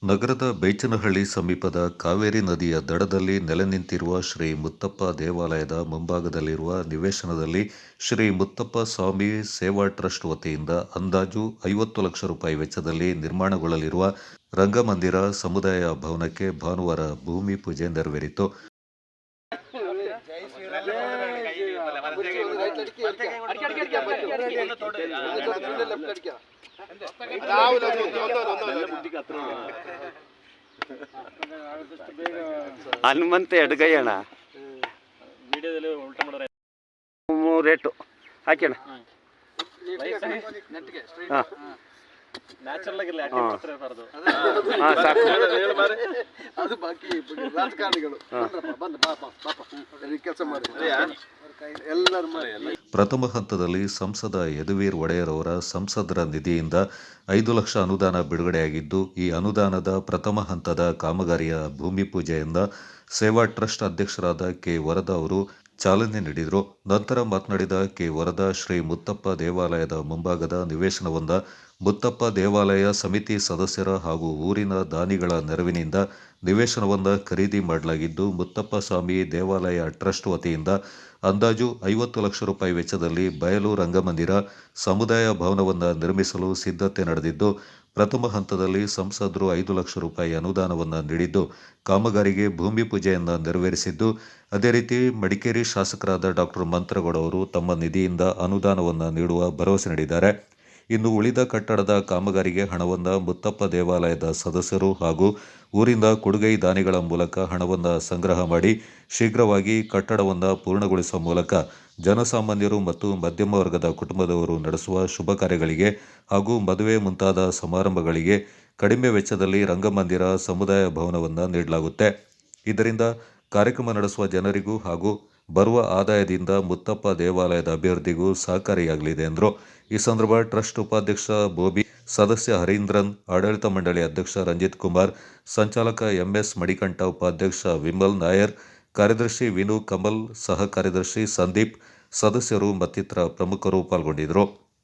ನಗರದ ಬೈಚನಹಳ್ಳಿ ಸಮೀಪದ ಕಾವೇರಿ ನದಿಯ ದಡದಲ್ಲಿ ನೆಲೆ ನಿಂತಿರುವ ಶ್ರೀ ಮುತ್ತಪ್ಪ ದೇವಾಲಯದ ಮುಂಭಾಗದಲ್ಲಿರುವ ನಿವೇಶನದಲ್ಲಿ ಶ್ರೀ ಮುತ್ತಪ್ಪ ಸ್ವಾಮಿ ಸೇವಾ ಟ್ರಸ್ಟ್ ವತಿಯಿಂದ ಅಂದಾಜು 50 ಲಕ್ಷ ರೂಪಾಯಿ ವೆಚ್ಚದಲ್ಲಿ ನಿರ್ಮಾಣಗೊಳ್ಳಲಿರುವ ರಂಗಮಂದಿರ ಸಮುದಾಯ ಭವನಕ್ಕೆ ಭಾನುವಾರ ಭೂಮಿ ಪೂಜೆ ನೆರವೇರಿತು. ಹನುಮಂತ ಎಡಗೈಯಣ್ಣ ರೇಟು ಹಾಕಿ ಅಣ್ಣ. ಪ್ರಥಮ ಹಂತದಲ್ಲಿ ಸಂಸದ ಯದುವೀರ್ ಒಡೆಯರ್ ಅವರ ಸಂಸದರ ನಿಧಿಯಿಂದ 5 ಲಕ್ಷ ಅನುದಾನ ಬಿಡುಗಡೆಯಾಗಿದ್ದು, ಈ ಅನುದಾನದ ಪ್ರಥಮ ಹಂತದ ಕಾಮಗಾರಿಯ ಭೂಮಿ ಪೂಜೆಯಿಂದ ಸೇವಾ ಟ್ರಸ್ಟ್ ಅಧ್ಯಕ್ಷರಾದ ಕೆ. ವರದಾ ಅವರು ಚಾಲನೆ ನೀಡಿದರು. ನಂತರ ಮಾತನಾಡಿದ ಕೆ. ವರದಾ, ಶ್ರೀ ಮುತ್ತಪ್ಪ ದೇವಾಲಯದ ಮುಂಭಾಗದ ನಿವೇಶನವೊಂದ ಮುತ್ತಪ್ಪ ದೇವಾಲಯ ಸಮಿತಿ ಸದಸ್ಯರ ಹಾಗೂ ಊರಿನ ದಾನಿಗಳ ನೆರವಿನಿಂದ ನಿವೇಶನವೊಂದ ಖರೀದಿ ಮಾಡಲಾಗಿದ್ದು, ಮುತ್ತಪ್ಪ ಸ್ವಾಮಿ ದೇವಾಲಯ ಟ್ರಸ್ಟ್ ವತಿಯಿಂದ ಅಂದಾಜು 50 ಲಕ್ಷ ರೂಪಾಯಿ ವೆಚ್ಚದಲ್ಲಿ ಬಯಲು ರಂಗಮಂದಿರ ಸಮುದಾಯ ಭವನವನ್ನು ನಿರ್ಮಿಸಲು ಸಿದ್ಧತೆ ನಡೆದಿದ್ದು, ಪ್ರಥಮ ಹಂತದಲ್ಲಿ ಸಂಸದರು 5 ಲಕ್ಷ ರೂಪಾಯಿ ಅನುದಾನವನ್ನು ನೀಡಿದ್ದು, ಕಾಮಗಾರಿಗೆ ಭೂಮಿ ಪೂಜೆಯನ್ನು ನೆರವೇರಿಸಿದ್ದು, ಅದೇ ರೀತಿ ಮಡಿಕೇರಿ ಶಾಸಕರಾದ ಡಾ. ಮಂತ್ರಗೌಡ ಅವರು ತಮ್ಮ ನಿಧಿಯಿಂದ ಅನುದಾನವನ್ನು ನೀಡುವ ಭರವಸೆ ನೀಡಿದ್ದಾರೆ. ಇನ್ನು ಉಳಿದ ಕಟ್ಟಡದ ಕಾಮಗಾರಿಗೆ ಹಣವನ್ನು ಮುತ್ತಪ್ಪ ದೇವಾಲಯದ ಸದಸ್ಯರು ಹಾಗೂ ಊರಿನ ಕೊಡುಗೈ ದಾನಿಗಳ ಮೂಲಕ ಹಣವನ್ನು ಸಂಗ್ರಹ ಮಾಡಿ ಶೀಘ್ರವಾಗಿ ಕಟ್ಟಡವನ್ನು ಪೂರ್ಣಗೊಳಿಸುವ ಮೂಲಕ ಜನಸಾಮಾನ್ಯರು ಮತ್ತು ಮಧ್ಯಮ ವರ್ಗದ ಕುಟುಂಬದವರು ನಡೆಸುವ ಶುಭ ಕಾರ್ಯಗಳಿಗೆ ಹಾಗೂ ಮದುವೆ ಮುಂತಾದ ಸಮಾರಂಭಗಳಿಗೆ ಕಡಿಮೆ ವೆಚ್ಚದಲ್ಲಿ ರಂಗಮಂದಿರ ಸಮುದಾಯ ಭವನವನ್ನು ನೀಡಲಾಗುತ್ತೆ. ಇದರಿಂದ ಕಾರ್ಯಕ್ರಮ ನಡೆಸುವ ಜನರಿಗೂ ಹಾಗೂ ಬರುವ ಆದಾಯದಿಂದ ಮುತ್ತಪ್ಪ ದೇವಾಲಯದ ಅಭಿವೃದ್ಧಿಗೂ ಸಹಕಾರಿಯಾಗಲಿದೆ ಎಂದರು. ಈ ಸಂದರ್ಭ ಟ್ರಸ್ಟ್ ಉಪಾಧ್ಯಕ್ಷ ಬೋಬಿ, ಸದಸ್ಯ ಹರೀಂದ್ರನ್, ಆಡಳಿತ ಮಂಡಳಿ ಅಧ್ಯಕ್ಷ ರಂಜಿತ್ ಕುಮಾರ್, ಸಂಚಾಲಕ ಎಂಎಸ್ ಮಣಿಕಂಠ, ಉಪಾಧ್ಯಕ್ಷ ವಿಮಲ್ ನಾಯರ್, ಕಾರ್ಯದರ್ಶಿ ವಿನು ಕಮಲ್, ಸಹ ಕಾರ್ಯದರ್ಶಿ ಸಂದೀಪ್, ಸದಸ್ಯರು ಮತ್ತಿತರ ಪ್ರಮುಖರು ಪಾಲ್ಗೊಂಡಿದ್ದರು.